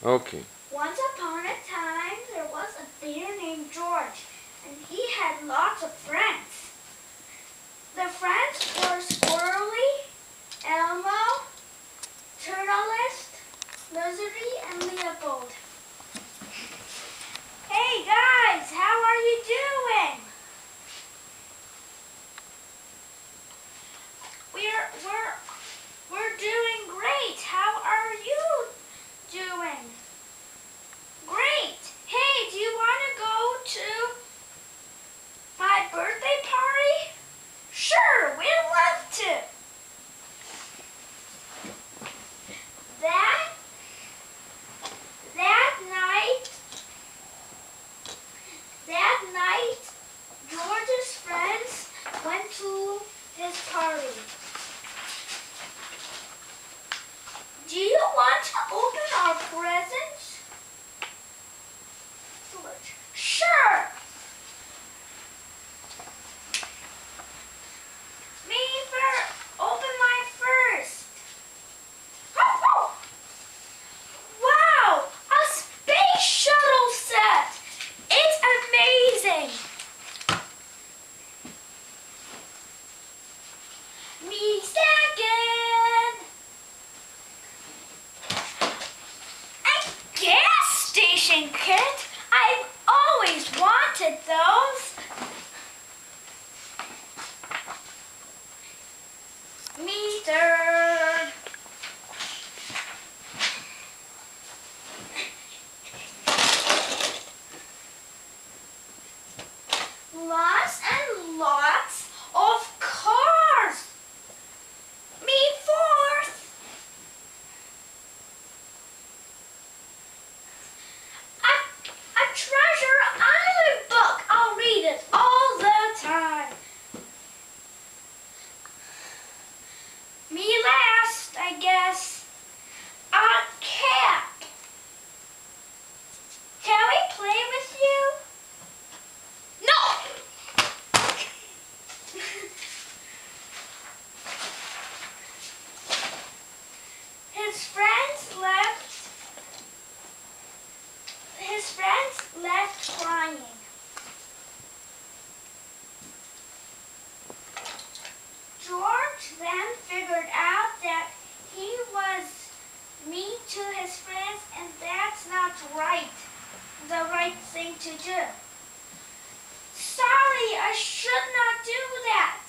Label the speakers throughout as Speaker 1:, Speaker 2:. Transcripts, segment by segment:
Speaker 1: Okay.
Speaker 2: Once upon a time, there was a bear named George, and he had lots of friends. The friends were Squirrely, Elmo, Turtlist, Lizardy, and Leopold. Hey guys, how are you doing? We're doing great. How are you doing? Great. Hey, do you want to go to my birthday party? Sure, we'd love to. That night, George's friends went to his party. Do you want to open our presents? George, sure. Open my first. Wow, a space shuttle set. It's amazing. Me second. A gas station kit. I've always wanted those. Me third. Lots and lots of cars. Me fourth. A Treasure Island book. I'll read it all the time. Me last, I guess. A cat. Can we play with you? No! His friends left crying. George then figured out that he was mean to his friends, and that's not the right thing to do. Sorry, I should not do that.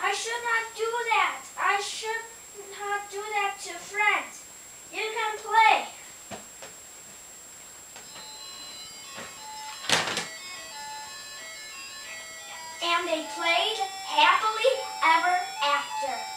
Speaker 2: I should not do that. I should not do that to friends. You can play. And they played happily ever after.